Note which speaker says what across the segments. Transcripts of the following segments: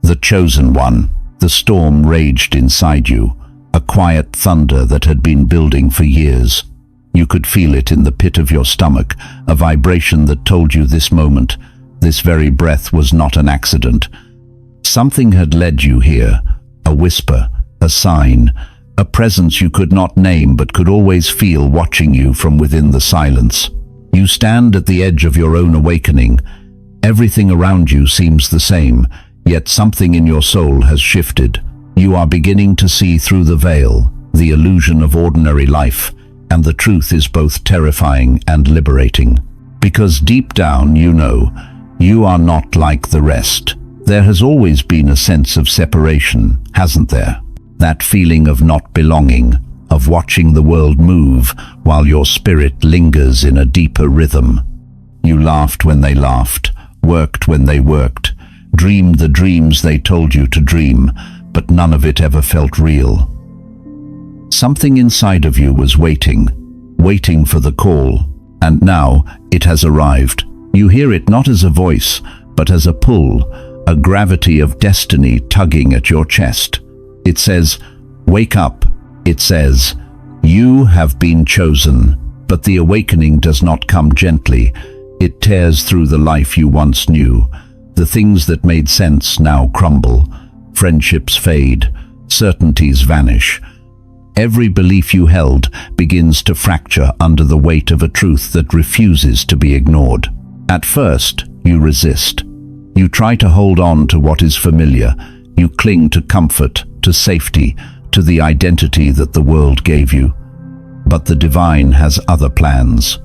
Speaker 1: The chosen one. The storm raged inside you, a quiet thunder that had been building for years. You could feel it in the pit of your stomach, a vibration that told you this moment, this very breath was not an accident. Something had led you here, a whisper, a sign, a presence you could not name but could always feel watching you from within the silence. You stand at the edge of your own awakening. Everything around you seems the same, yet something in your soul has shifted. You are beginning to see through the veil, the illusion of ordinary life, and the truth is both terrifying and liberating. Because deep down you know, you are not like the rest. There has always been a sense of separation, hasn't there? That feeling of not belonging, of watching the world move while your spirit lingers in a deeper rhythm. You laughed when they laughed, worked when they worked, dreamed the dreams they told you to dream, but none of it ever felt real. Something inside of you was waiting for the call, and now it has arrived. You hear it not as a voice, but as a pull, a gravity of destiny tugging at your chest. It says, "Wake up." It says, "You have been chosen." But the awakening does not come gently. It tears through the life you once knew. The things that made sense now crumble. Friendships fade. Certainties vanish. Every belief you held begins to fracture under the weight of a truth that refuses to be ignored. At first, you resist. You try to hold on to what is familiar. You cling to comfort, to safety, to the identity that the world gave you. But the divine has other plans.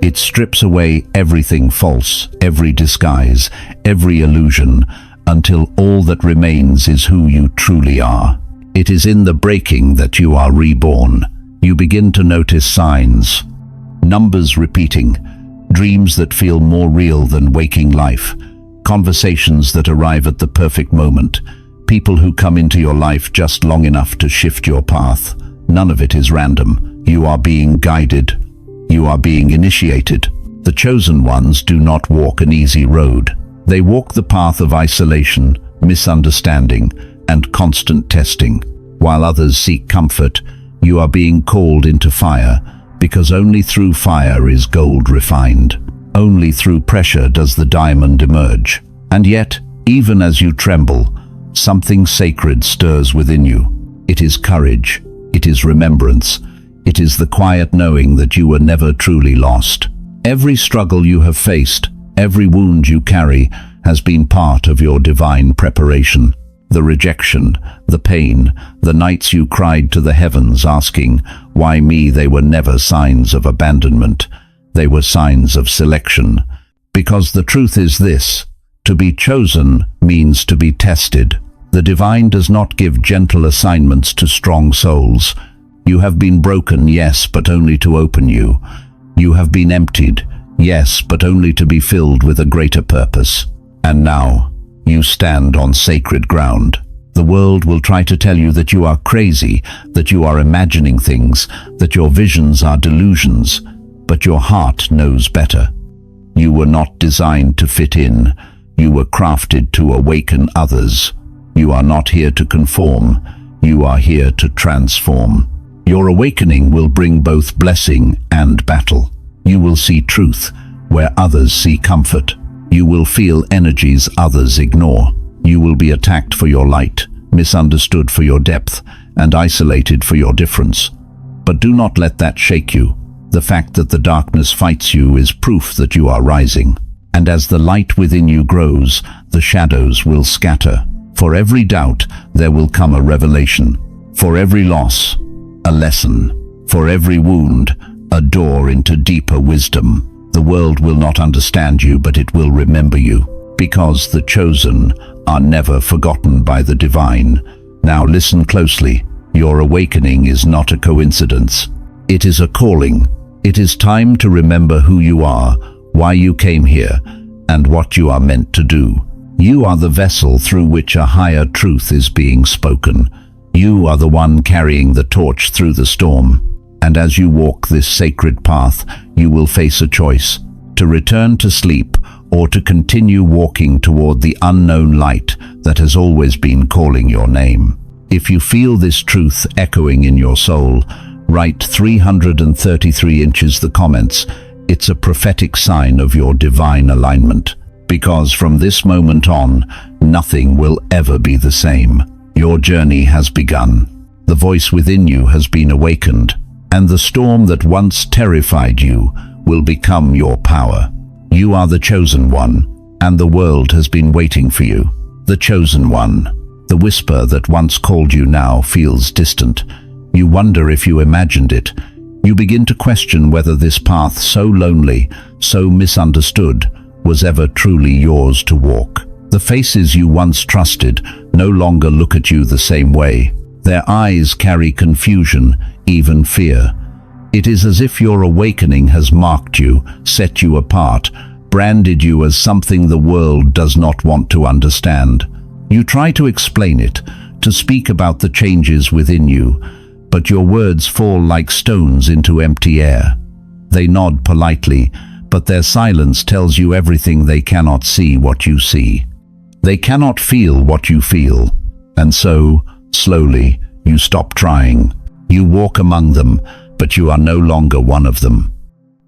Speaker 1: It strips away everything false, every disguise, every illusion, until all that remains is who you truly are. It is in the breaking that you are reborn. You begin to notice signs, numbers repeating, dreams that feel more real than waking life, conversations that arrive at the perfect moment, people who come into your life just long enough to shift your path. None of it is random. You are being guided. You are being initiated. The chosen ones do not walk an easy road. They walk the path of isolation, misunderstanding, and constant testing. While others seek comfort, you are being called into fire, because only through fire is gold refined. Only through pressure does the diamond emerge. And yet, even as you tremble, something sacred stirs within you. It is courage. It is remembrance. It is the quiet knowing that you were never truly lost. Every struggle you have faced, every wound you carry, has been part of your divine preparation. The rejection, the pain, the nights you cried to the heavens asking, "Why me?" they were never signs of abandonment. They were signs of selection. Because the truth is this: to be chosen means to be tested. The divine does not give gentle assignments to strong souls. You have been broken, yes, but only to open you. You have been emptied, yes, but only to be filled with a greater purpose. And now, you stand on sacred ground. The world will try to tell you that you are crazy, that you are imagining things, that your visions are delusions, but your heart knows better. You were not designed to fit in. You were crafted to awaken others. You are not here to conform. You are here to transform. Your awakening will bring both blessing and battle. You will see truth where others see comfort. You will feel energies others ignore. You will be attacked for your light, misunderstood for your depth, and isolated for your difference. But do not let that shake you. The fact that the darkness fights you is proof that you are rising. And as the light within you grows, the shadows will scatter. For every doubt, there will come a revelation. For every loss, a lesson. For every wound, a door into deeper wisdom. The world will not understand you, but it will remember you. Because the chosen are never forgotten by the divine. Now listen closely. Your awakening is not a coincidence. It is a calling. It is time to remember who you are, why you came here, and what you are meant to do. You are the vessel through which a higher truth is being spoken. You are the one carrying the torch through the storm. And as you walk this sacred path, you will face a choice: to return to sleep or to continue walking toward the unknown light that has always been calling your name. If you feel this truth echoing in your soul, write 333 inches the comments. It's a prophetic sign of your divine alignment. Because from this moment on, nothing will ever be the same. Your journey has begun. The voice within you has been awakened, and the storm that once terrified you will become your power. You are the chosen one, and the world has been waiting for you. The chosen one. The whisper that once called you now feels distant. You wonder if you imagined it. You begin to question whether this path so lonely, so misunderstood, was ever truly yours to walk. The faces you once trusted no longer look at you the same way. Their eyes carry confusion, even fear. It is as if your awakening has marked you, set you apart, branded you as something the world does not want to understand. You try to explain it, to speak about the changes within you, but your words fall like stones into empty air. They nod politely, but their silence tells you everything. They cannot see what you see. They cannot feel what you feel. And so, slowly, you stop trying. You walk among them, but you are no longer one of them.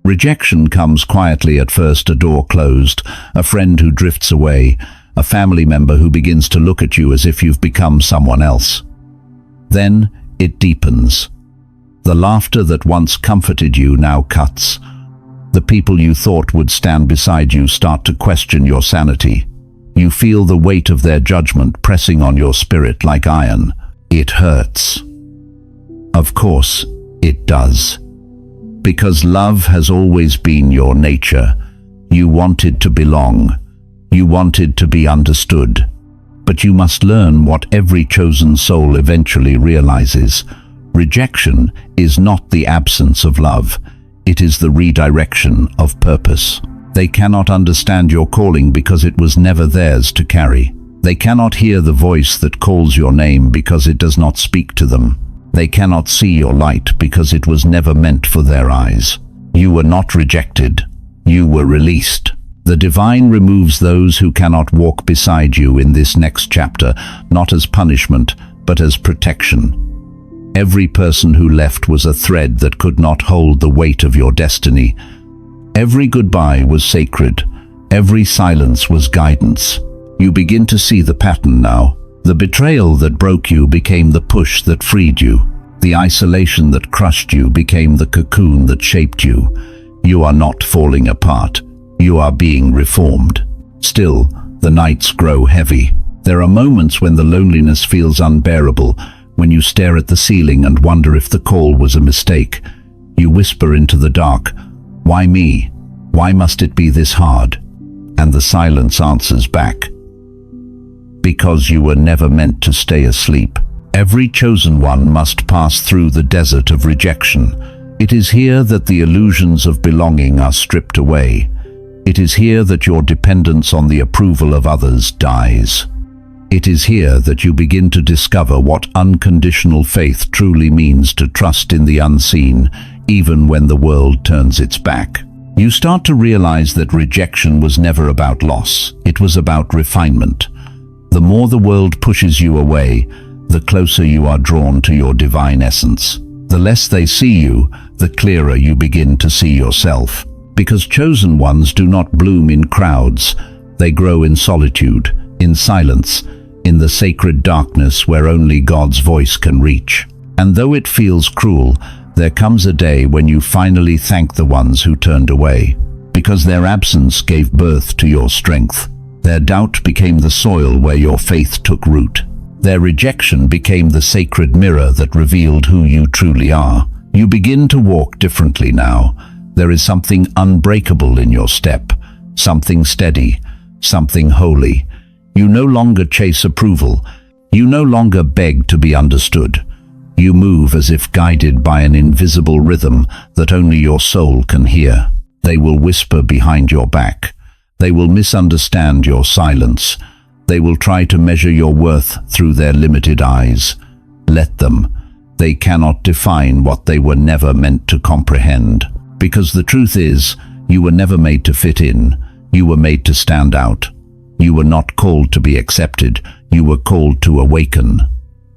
Speaker 1: Rejection comes quietly at first, a door closed, a friend who drifts away, a family member who begins to look at you as if you've become someone else. Then it deepens. The laughter that once comforted you now cuts. The people you thought would stand beside you start to question your sanity. You feel the weight of their judgment pressing on your spirit like iron. It hurts. Of course, it does. Because love has always been your nature. You wanted to belong. You wanted to be understood. But you must learn what every chosen soul eventually realizes. Rejection is not the absence of love. It is the redirection of purpose. They cannot understand your calling because it was never theirs to carry. They cannot hear the voice that calls your name because it does not speak to them. They cannot see your light because it was never meant for their eyes. You were not rejected. You were released. The divine removes those who cannot walk beside you in this next chapter, not as punishment, but as protection. Every person who left was a thread that could not hold the weight of your destiny. Every goodbye was sacred. Every silence was guidance. You begin to see the pattern now. The betrayal that broke you became the push that freed you. The isolation that crushed you became the cocoon that shaped you. You are not falling apart. You are being reformed. Still, the nights grow heavy. There are moments when the loneliness feels unbearable, when you stare at the ceiling and wonder if the call was a mistake. You whisper into the dark, "Why me? Why must it be this hard?" And the silence answers back, "Because you were never meant to stay asleep." Every chosen one must pass through the desert of rejection. It is here that the illusions of belonging are stripped away. It is here that your dependence on the approval of others dies. It is here that you begin to discover what unconditional faith truly means, to trust in the unseen, even when the world turns its back. You start to realize that rejection was never about loss. It was about refinement. The more the world pushes you away, the closer you are drawn to your divine essence. The less they see you, the clearer you begin to see yourself. Because chosen ones do not bloom in crowds. They grow in solitude, in silence, in the sacred darkness where only God's voice can reach. And though it feels cruel, there comes a day when you finally thank the ones who turned away. Because their absence gave birth to your strength. Their doubt became the soil where your faith took root. Their rejection became the sacred mirror that revealed who you truly are. You begin to walk differently now. There is something unbreakable in your step, something steady, something holy. You no longer chase approval. You no longer beg to be understood. You move as if guided by an invisible rhythm that only your soul can hear. They will whisper behind your back. They will misunderstand your silence. They will try to measure your worth through their limited eyes. Let them. They cannot define what they were never meant to comprehend. Because the truth is, you were never made to fit in. You were made to stand out. You were not called to be accepted. You were called to awaken.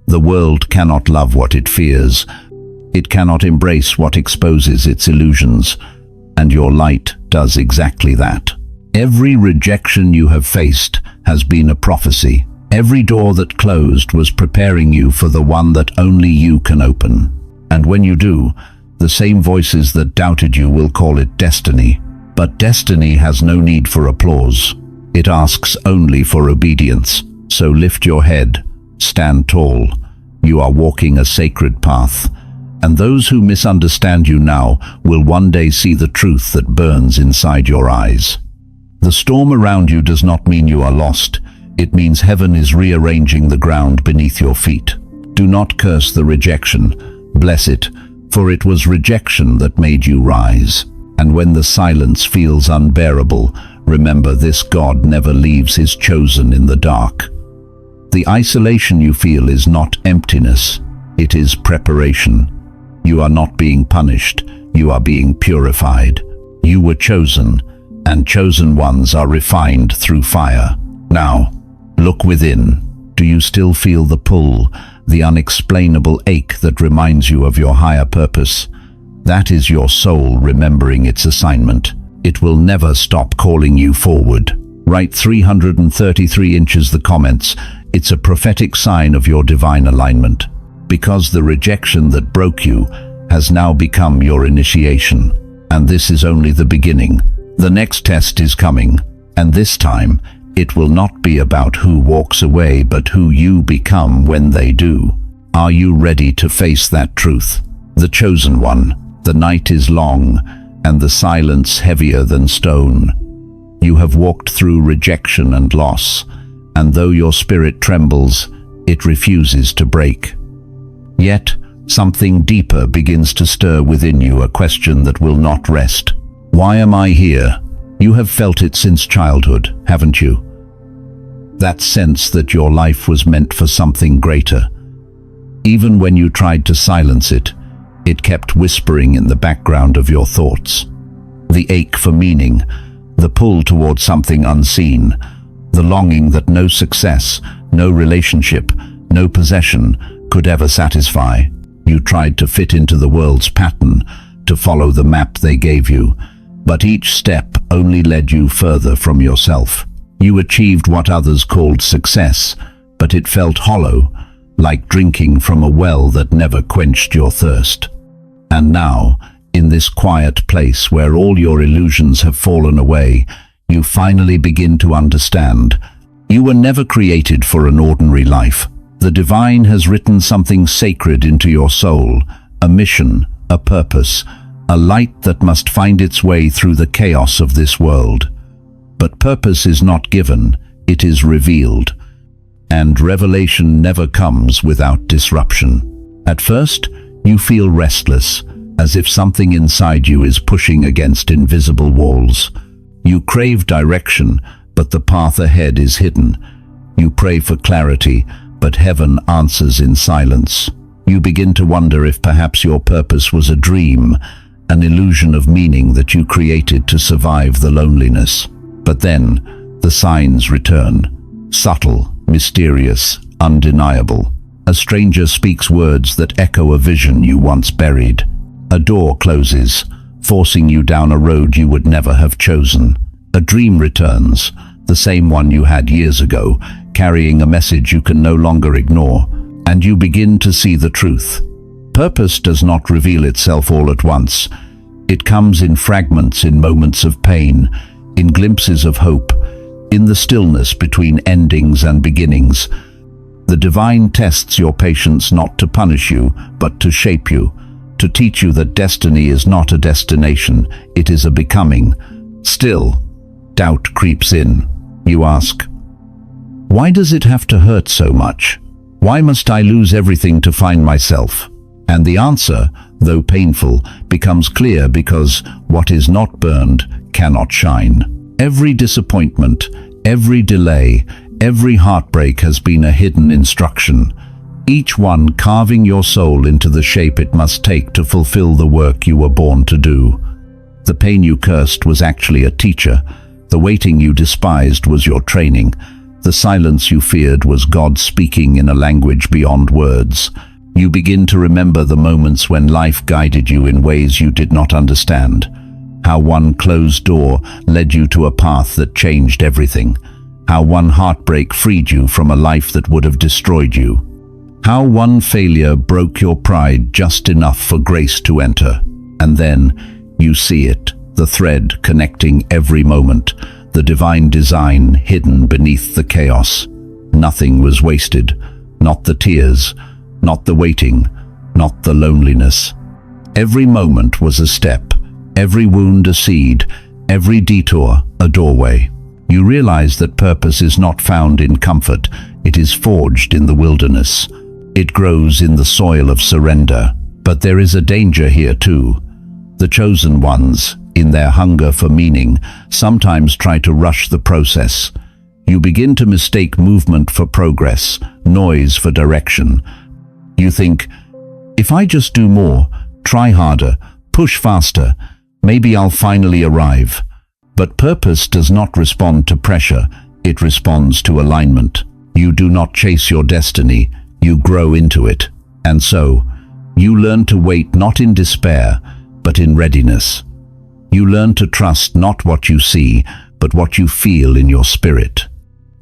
Speaker 1: The world cannot love what it fears. It cannot embrace what exposes its illusions. And your light does exactly that. Every rejection you have faced has been a prophecy. Every door that closed was preparing you for the one that only you can open. And when you do, the same voices that doubted you will call it destiny. But destiny has no need for applause. It asks only for obedience. So lift your head, stand tall. You are walking a sacred path. And those who misunderstand you now will one day see the truth that burns inside your eyes. The storm around you does not mean you are lost. It means heaven is rearranging the ground beneath your feet. Do not curse the rejection. Bless it, for it was rejection that made you rise. And when the silence feels unbearable, remember this: God never leaves his chosen in the dark. The isolation you feel is not emptiness. It is preparation. You are not being punished. You are being purified. You were chosen, and chosen ones are refined through fire. Now, look within. Do you still feel the pull, the unexplainable ache that reminds you of your higher purpose? That is your soul remembering its assignment. It will never stop calling you forward. Write 333 inches the comments. It's a prophetic sign of your divine alignment. Because the rejection that broke you has now become your initiation. And this is only the beginning. The next test is coming, and this time, it will not be about who walks away, but who you become when they do. Are you ready to face that truth? The chosen one. The night is long, and the silence heavier than stone. You have walked through rejection and loss, and though your spirit trembles, it refuses to break. Yet, something deeper begins to stir within you, a question that will not rest. Why am I here? You have felt it since childhood, haven't you? That sense that your life was meant for something greater. Even when you tried to silence it, it kept whispering in the background of your thoughts. The ache for meaning, the pull towards something unseen, the longing that no success, no relationship, no possession could ever satisfy. You tried to fit into the world's pattern, to follow the map they gave you, but each step only led you further from yourself. You achieved what others called success, but it felt hollow, like drinking from a well that never quenched your thirst. And now, in this quiet place where all your illusions have fallen away, you finally begin to understand. You were never created for an ordinary life. The divine has written something sacred into your soul, a mission, a purpose, a light that must find its way through the chaos of this world. But purpose is not given, it is revealed. And revelation never comes without disruption. At first, you feel restless, as if something inside you is pushing against invisible walls. You crave direction, but the path ahead is hidden. You pray for clarity, but heaven answers in silence. You begin to wonder if perhaps your purpose was a dream, an illusion of meaning that you created to survive the loneliness. But then, the signs return. Subtle, mysterious, undeniable. A stranger speaks words that echo a vision you once buried. A door closes, forcing you down a road you would never have chosen. A dream returns, the same one you had years ago, carrying a message you can no longer ignore, and you begin to see the truth. Purpose does not reveal itself all at once. It comes in fragments, in moments of pain, in glimpses of hope, in the stillness between endings and beginnings. The divine tests your patience not to punish you, but to shape you, to teach you that destiny is not a destination, it is a becoming. Still, doubt creeps in. You ask, why does it have to hurt so much? Why must I lose everything to find myself? And the answer, though painful, becomes clear because what is not burned cannot shine. Every disappointment, every delay, every heartbreak has been a hidden instruction, each one carving your soul into the shape it must take to fulfill the work you were born to do. The pain you cursed was actually a teacher, The waiting you despised was your training. The silence you feared was God speaking in a language beyond words. You begin to remember the moments when life guided you in ways you did not understand. How one closed door led you to a path that changed everything. How one heartbreak freed you from a life that would have destroyed you. How one failure broke your pride just enough for grace to enter. And then you see it, the thread connecting every moment, the divine design hidden beneath the chaos. Nothing was wasted, not the tears, not the waiting, not the loneliness. Every moment was a step, every wound a seed, every detour a doorway. You realize that purpose is not found in comfort, it is forged in the wilderness. It grows in the soil of surrender. But there is a danger here too. The chosen ones, in their hunger for meaning, sometimes try to rush the process. You begin to mistake movement for progress, noise for direction. You think, if I just do more, try harder, push faster, maybe I'll finally arrive. But purpose does not respond to pressure, it responds to alignment. You do not chase your destiny, you grow into it. And so, you learn to wait not in despair, but in readiness. You learn to trust not what you see, but what you feel in your spirit.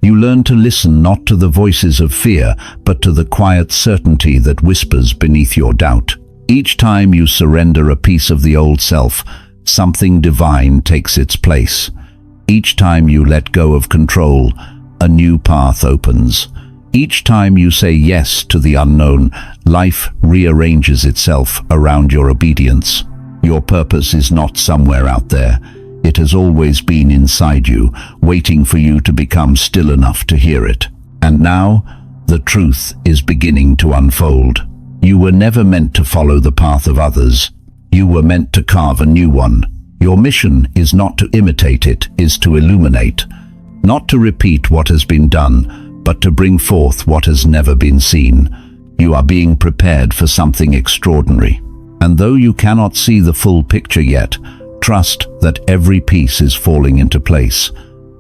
Speaker 1: You learn to listen not to the voices of fear, but to the quiet certainty that whispers beneath your doubt. Each time you surrender a piece of the old self, something divine takes its place. Each time you let go of control, a new path opens. Each time you say yes to the unknown, life rearranges itself around your obedience. Your purpose is not somewhere out there. It has always been inside you, waiting for you to become still enough to hear it. And now, the truth is beginning to unfold. You were never meant to follow the path of others. You were meant to carve a new one. Your mission is not to imitate it, is to illuminate. Not to repeat what has been done, but to bring forth what has never been seen. You are being prepared for something extraordinary. And though you cannot see the full picture yet, trust that every piece is falling into place.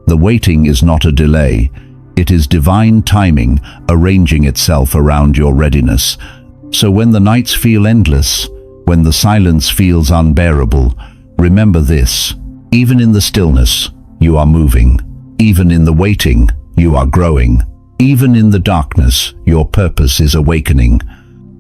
Speaker 1: The waiting is not a delay. It is divine timing arranging itself around your readiness. So when the nights feel endless, when the silence feels unbearable, remember this: even in the stillness, you are moving. Even in the waiting, you are growing. Even in the darkness, your purpose is awakening.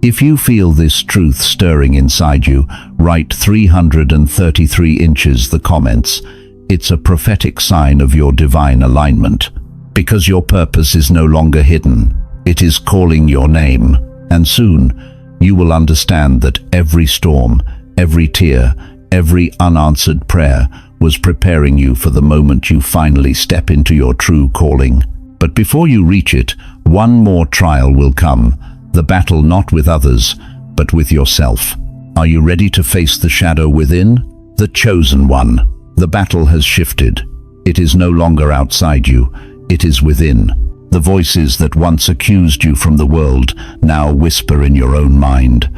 Speaker 1: If you feel this truth stirring inside you, write 333 inches the comments. It's a prophetic sign of your divine alignment. Because your purpose is no longer hidden. It is calling your name. And soon, you will understand that every storm, every tear, every unanswered prayer was preparing you for the moment you finally step into your true calling. But before you reach it, one more trial will come. The battle not with others, but with yourself. Are you ready to face the shadow within? The chosen one. The battle has shifted. It is no longer outside you. It is within. The voices that once accused you from the world now whisper in your own mind.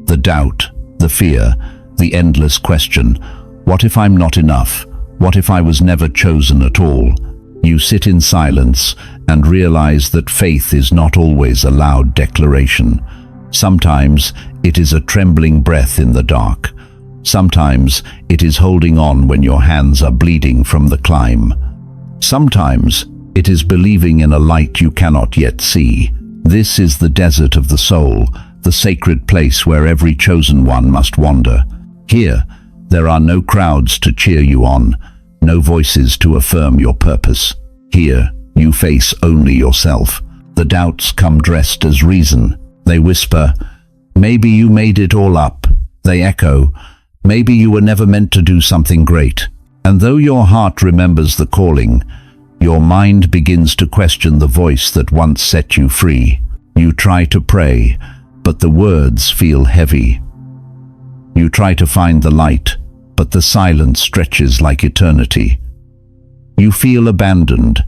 Speaker 1: The doubt, the fear, the endless question. What if I'm not enough? What if I was never chosen at all? You sit in silence and realize that faith is not always a loud declaration. Sometimes it is a trembling breath in the dark. Sometimes it is holding on when your hands are bleeding from the climb. Sometimes it is believing in a light you cannot yet see. This is the desert of the soul, the sacred place where every chosen one must wander. Here, there are no crowds to cheer you on, no voices to affirm your purpose. Here, you face only yourself. The doubts come dressed as reason. They whisper, maybe you made it all up. They echo, maybe you were never meant to do something great. And though your heart remembers the calling, your mind begins to question the voice that once set you free. You try to pray, but the words feel heavy. You try to find the light, but the silence stretches like eternity. You feel abandoned,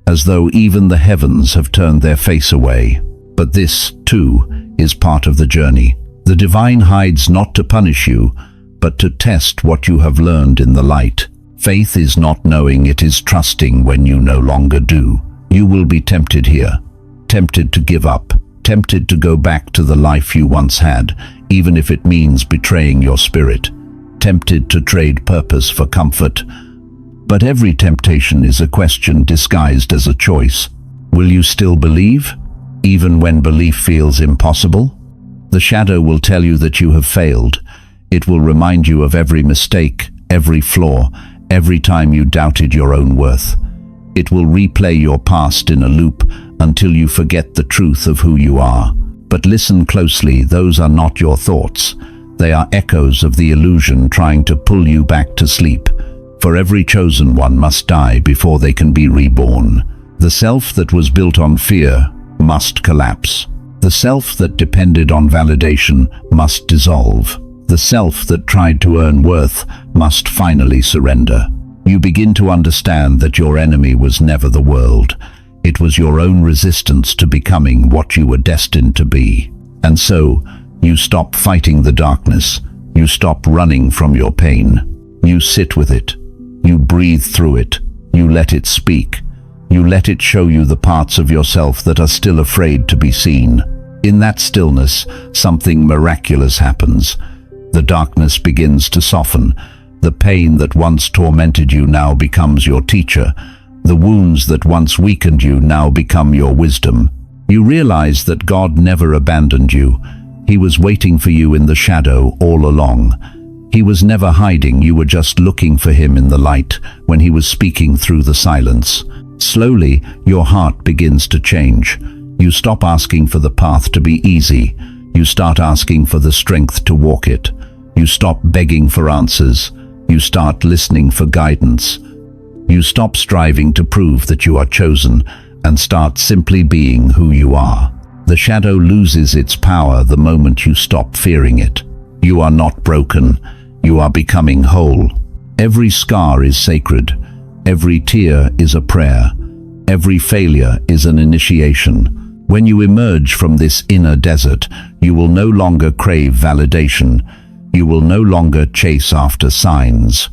Speaker 1: as though even the heavens have turned their face away. But this, too, is part of the journey. The divine hides not to punish you, but to test what you have learned in the light. Faith is not knowing, it is trusting when you no longer do. You will be tempted here, tempted to give up, tempted to go back to the life you once had, even if it means betraying your spirit, tempted to trade purpose for comfort. But every temptation is a question disguised as a choice. Will you still believe, even when belief feels impossible? The shadow will tell you that you have failed. It will remind you of every mistake, every flaw, every time you doubted your own worth. It will replay your past in a loop until you forget the truth of who you are. But listen closely, those are not your thoughts. They are echoes of the illusion trying to pull you back to sleep. For every chosen one must die before they can be reborn. The self that was built on fear must collapse. The self that depended on validation must dissolve. The self that tried to earn worth must finally surrender. You begin to understand that your enemy was never the world. It was your own resistance to becoming what you were destined to be. And so, you stop fighting the darkness. You stop running from your pain. You sit with it. You breathe through it. You let it speak. You let it show you the parts of yourself that are still afraid to be seen. In that stillness, something miraculous happens. The darkness begins to soften. The pain that once tormented you now becomes your teacher. The wounds that once weakened you now become your wisdom. You realize that God never abandoned you. He was waiting for you in the shadow all along. He was never hiding, you were just looking for him in the light when he was speaking through the silence. Slowly, your heart begins to change. You stop asking for the path to be easy. You start asking for the strength to walk it. You stop begging for answers. You start listening for guidance. You stop striving to prove that you are chosen and start simply being who you are. The shadow loses its power the moment you stop fearing it. You are not broken. You are becoming whole. Every scar is sacred. Every tear is a prayer. Every failure is an initiation. When you emerge from this inner desert, you will no longer crave validation. You will no longer chase after signs.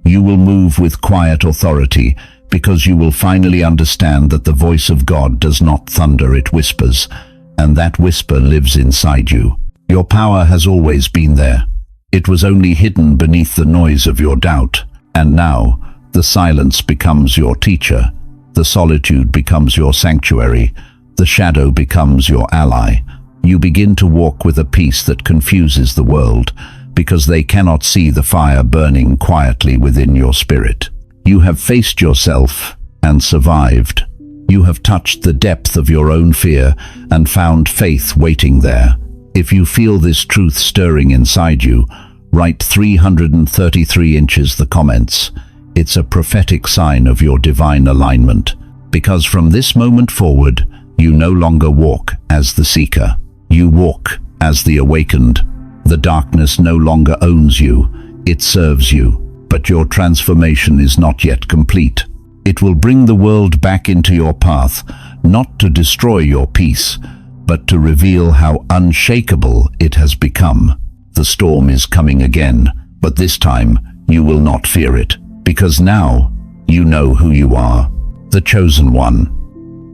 Speaker 1: You will move with quiet authority because you will finally understand that the voice of God does not thunder, it whispers, and that whisper lives inside you. Your power has always been there. It was only hidden beneath the noise of your doubt, and now the silence becomes your teacher. The solitude becomes your sanctuary. The shadow becomes your ally. You begin to walk with a peace that confuses the world, because they cannot see the fire burning quietly within your spirit. You have faced yourself and survived. You have touched the depth of your own fear and found faith waiting there. If you feel this truth stirring inside you, write 333 inches the comments. It's a prophetic sign of your divine alignment, because from this moment forward, you no longer walk as the seeker. You walk as the awakened. The darkness no longer owns you, it serves you. But your transformation is not yet complete. It will bring the world back into your path, not to destroy your peace, but to reveal how unshakable it has become. The storm is coming again, but this time you will not fear it, because now you know who you are, the chosen one.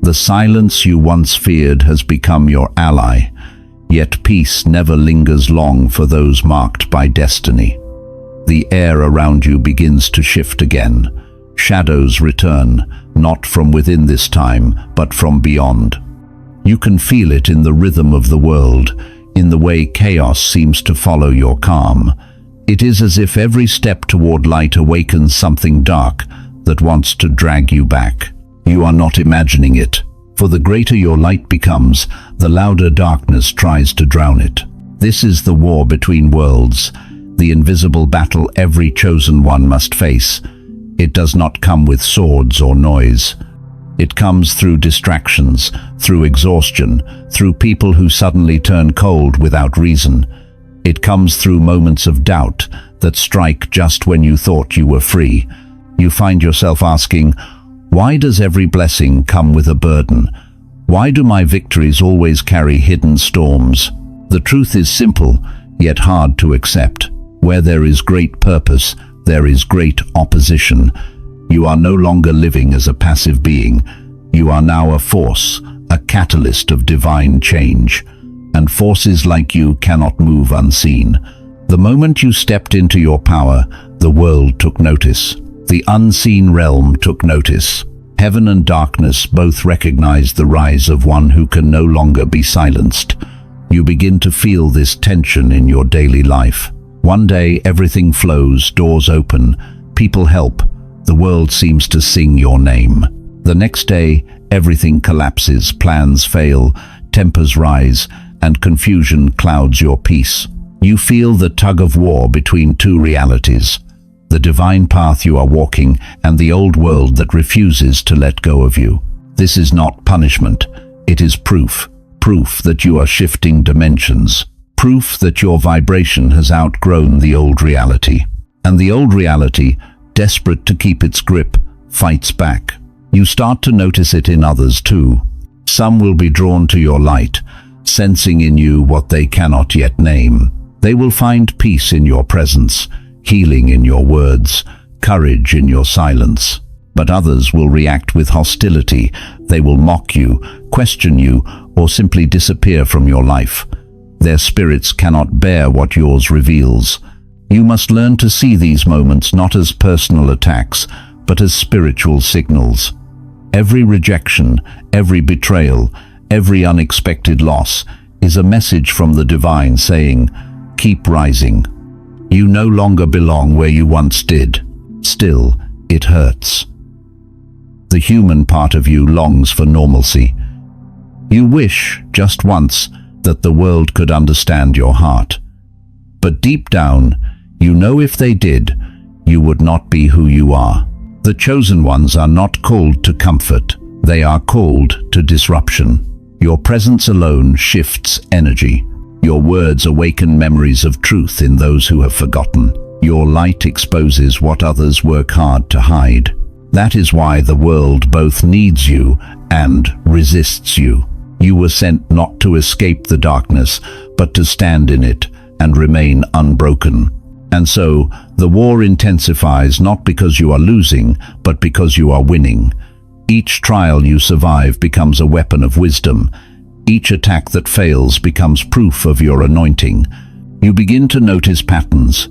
Speaker 1: The silence you once feared has become your ally, yet peace never lingers long for those marked by destiny. The air around you begins to shift again. Shadows return, not from within this time, but from beyond. You can feel it in the rhythm of the world, in the way chaos seems to follow your calm. It is as if every step toward light awakens something dark that wants to drag you back. You are not imagining it, for the greater your light becomes, the louder darkness tries to drown it. This is the war between worlds, the invisible battle every chosen one must face. It does not come with swords or noise. It comes through distractions, through exhaustion, through people who suddenly turn cold without reason. It comes through moments of doubt that strike just when you thought you were free. You find yourself asking, why does every blessing come with a burden? Why do my victories always carry hidden storms? The truth is simple, yet hard to accept. Where there is great purpose, there is great opposition. You are no longer living as a passive being. You are now a force, a catalyst of divine change. And forces like you cannot move unseen. The moment you stepped into your power, the world took notice. The unseen realm took notice. Heaven and darkness both recognized the rise of one who can no longer be silenced. You begin to feel this tension in your daily life. One day everything flows, doors open, people help, the world seems to sing your name. The next day everything collapses, plans fail, tempers rise, and confusion clouds your peace. You feel the tug of war between two realities, the divine path you are walking and the old world that refuses to let go of you. This is not punishment, it is proof that you are shifting dimensions, proof that your vibration has outgrown the old reality. And the old reality, desperate to keep its grip, fights back. You start to notice it in others too. Some will be drawn to your light, sensing in you what they cannot yet name. They will find peace in your presence, healing in your words, courage in your silence. But others will react with hostility. They will mock you, question you, or simply disappear from your life. Their spirits cannot bear what yours reveals. You must learn to see these moments not as personal attacks, but as spiritual signals. Every rejection, every betrayal, every unexpected loss is a message from the divine saying, keep rising. You no longer belong where you once did. Still, it hurts. The human part of you longs for normalcy. You wish, just once, that the world could understand your heart. But deep down, you know if they did, you would not be who you are. The chosen ones are not called to comfort. They are called to disruption. Your presence alone shifts energy. Your words awaken memories of truth in those who have forgotten. Your light exposes what others work hard to hide. That is why the world both needs you and resists you. You were sent not to escape the darkness, but to stand in it and remain unbroken. And so, the war intensifies not because you are losing, but because you are winning. Each trial you survive becomes a weapon of wisdom. Each attack that fails becomes proof of your anointing. You begin to notice patterns.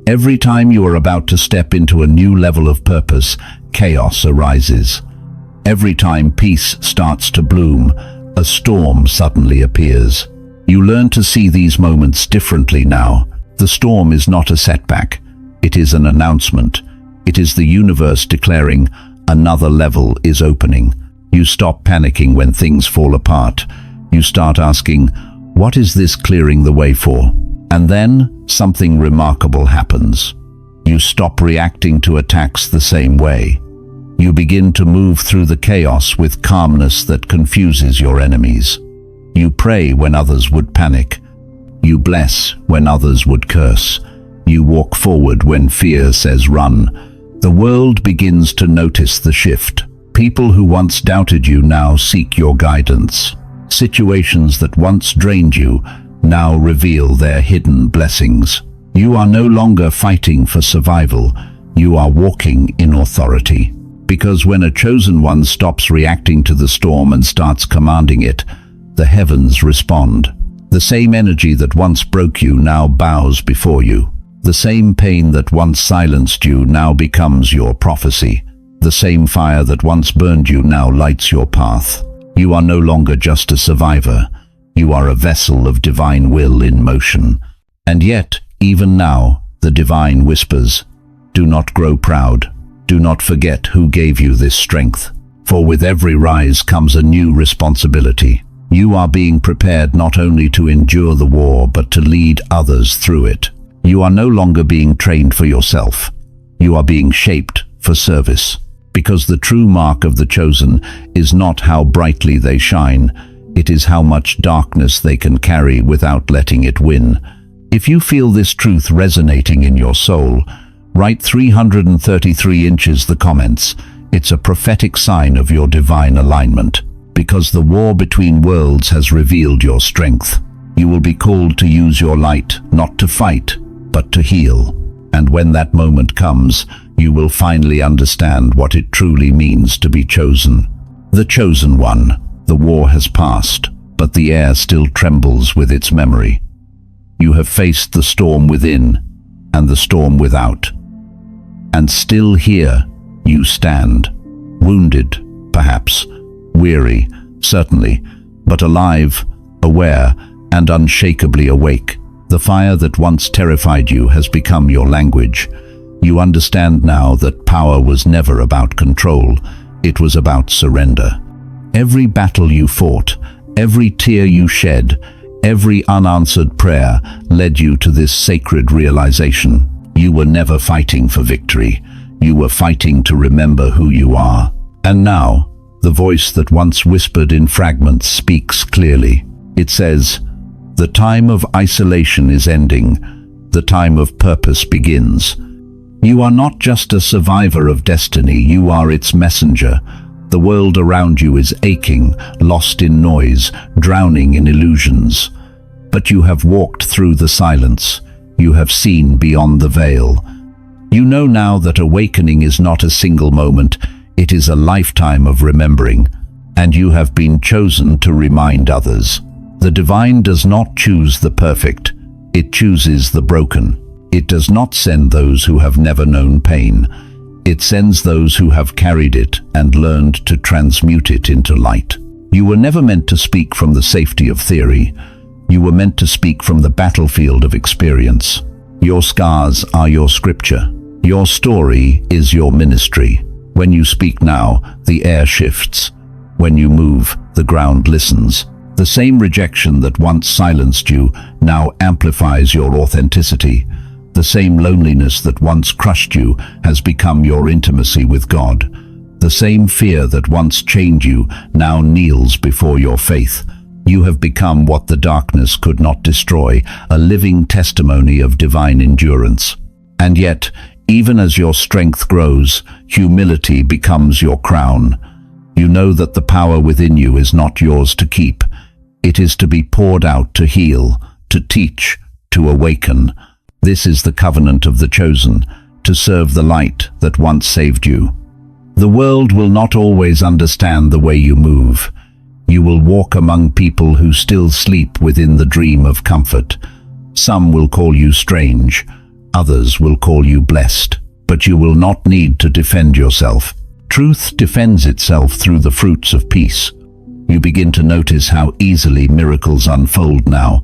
Speaker 1: Every time you are about to step into a new level of purpose, chaos arises. Every time peace starts to bloom, a storm suddenly appears. You learn to see these moments differently now. The storm is not a setback. It is an announcement. It is the universe declaring, another level is opening. You stop panicking when things fall apart. You start asking, what is this clearing the way for? And then something remarkable happens. You stop reacting to attacks the same way. You begin to move through the chaos with calmness that confuses your enemies. You pray when others would panic. You bless when others would curse. You walk forward when fear says run. The world begins to notice the shift. People who once doubted you now seek your guidance. Situations that once drained you now reveal their hidden blessings. You are no longer fighting for survival. You are walking in authority. Because when a chosen one stops reacting to the storm and starts commanding it, the heavens respond. The same energy that once broke you now bows before you. The same pain that once silenced you now becomes your prophecy. The same fire that once burned you now lights your path. You are no longer just a survivor. You are a vessel of divine will in motion. And yet, even now, the divine whispers, do not grow proud. Do not forget who gave you this strength. For with every rise comes a new responsibility. You are being prepared not only to endure the war, but to lead others through it. You are no longer being trained for yourself. You are being shaped for service. Because the true mark of the chosen is not how brightly they shine, it is how much darkness they can carry without letting it win. If you feel this truth resonating in your soul, write 333 inches the comments. It's a prophetic sign of your divine alignment. Because the war between worlds has revealed your strength. You will be called to use your light, not to fight, but to heal. And when that moment comes, you will finally understand what it truly means to be chosen. The chosen one. The war has passed, but the air still trembles with its memory. You have faced the storm within and the storm without. And still here you stand, wounded, perhaps, weary, certainly, but alive, aware, and unshakably awake. The fire that once terrified you has become your language. You understand now that power was never about control, it was about surrender. Every battle you fought, every tear you shed, every unanswered prayer led you to this sacred realization. You were never fighting for victory. You were fighting to remember who you are. And now, the voice that once whispered in fragments speaks clearly. It says, "The time of isolation is ending. The time of purpose begins." You are not just a survivor of destiny, you are its messenger. The world around you is aching, lost in noise, drowning in illusions. But you have walked through the silence. You have seen beyond the veil. You know now that awakening is not a single moment, it is a lifetime of remembering. And you have been chosen to remind others. The divine does not choose the perfect, it chooses the broken. It does not send those who have never known pain. It sends those who have carried it and learned to transmute it into light. You were never meant to speak from the safety of theory. You were meant to speak from the battlefield of experience. Your scars are your scripture. Your story is your ministry. When you speak now, the air shifts. When you move, the ground listens. The same rejection that once silenced you now amplifies your authenticity. The same loneliness that once crushed you has become your intimacy with God. The same fear that once chained you now kneels before your faith. You have become what the darkness could not destroy, a living testimony of divine endurance. And yet, even as your strength grows, humility becomes your crown. You know that the power within you is not yours to keep. It is to be poured out to heal, to teach, to awaken. This is the covenant of the chosen, to serve the light that once saved you. The world will not always understand the way you move. You will walk among people who still sleep within the dream of comfort. Some will call you strange, others will call you blessed, but you will not need to defend yourself. Truth defends itself through the fruits of peace. You begin to notice how easily miracles unfold now.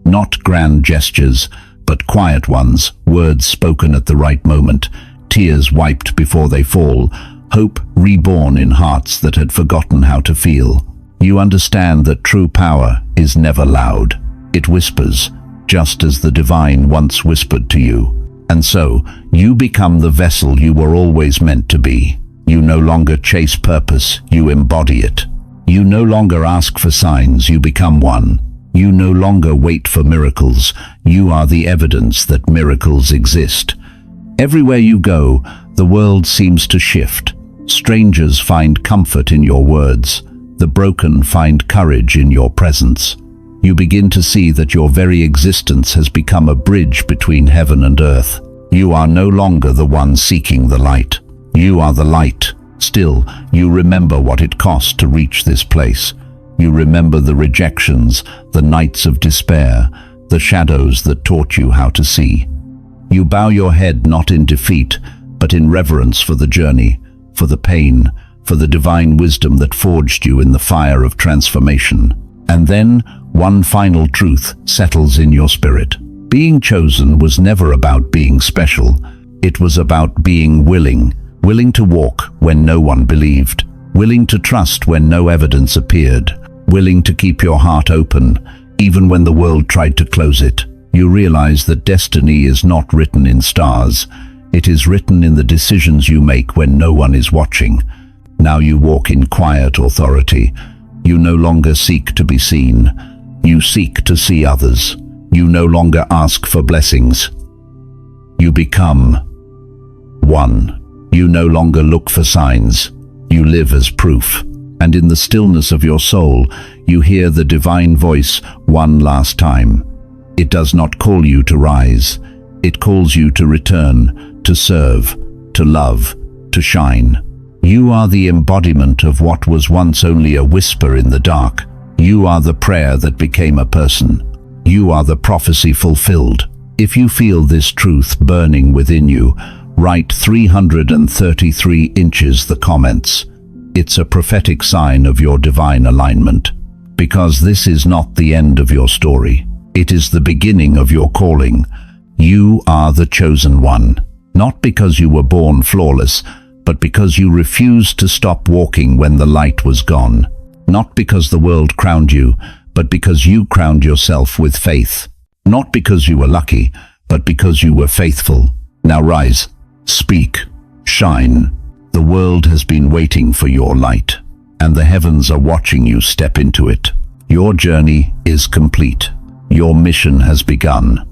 Speaker 1: Not grand gestures, but quiet ones, words spoken at the right moment, tears wiped before they fall, hope reborn in hearts that had forgotten how to feel. You understand that true power is never loud. It whispers, just as the divine once whispered to you. And so, you become the vessel you were always meant to be. You no longer chase purpose, you embody it. You no longer ask for signs, you become one. You no longer wait for miracles, you are the evidence that miracles exist. Everywhere you go, the world seems to shift. Strangers find comfort in your words. The broken find courage in your presence. You begin to see that your very existence has become a bridge between heaven and earth. You are no longer the one seeking the light. You are the light. Still, you remember what it cost to reach this place. You remember the rejections, the nights of despair, the shadows that taught you how to see. You bow your head not in defeat, but in reverence for the journey, for the pain, for the divine wisdom that forged you in the fire of transformation. And then, one final truth settles in your spirit. Being chosen was never about being special. It was about being willing to walk when no one believed, willing to trust when no evidence appeared, willing to keep your heart open, even when the world tried to close it. You realize that destiny is not written in stars. It is written in the decisions you make when no one is watching. Now you walk in quiet authority. You no longer seek to be seen. You seek to see others. You no longer ask for blessings. You become one. You no longer look for signs. You live as proof. And in the stillness of your soul, you hear the divine voice one last time. It does not call you to rise. It calls you to return, to serve, to love, to shine. You are the embodiment of what was once only a whisper in the dark. You are the prayer that became a person. You are the prophecy fulfilled. If you feel this truth burning within you, write 333 inches the comments. It's a prophetic sign of your divine alignment. Because this is not the end of your story. It is the beginning of your calling. You are the chosen one. Not because you were born flawless, but because you refused to stop walking when the light was gone. Not because the world crowned you, but because you crowned yourself with faith. Not because you were lucky, but because you were faithful. Now rise, speak, shine. The world has been waiting for your light, and the heavens are watching you step into it. Your journey is complete. Your mission has begun.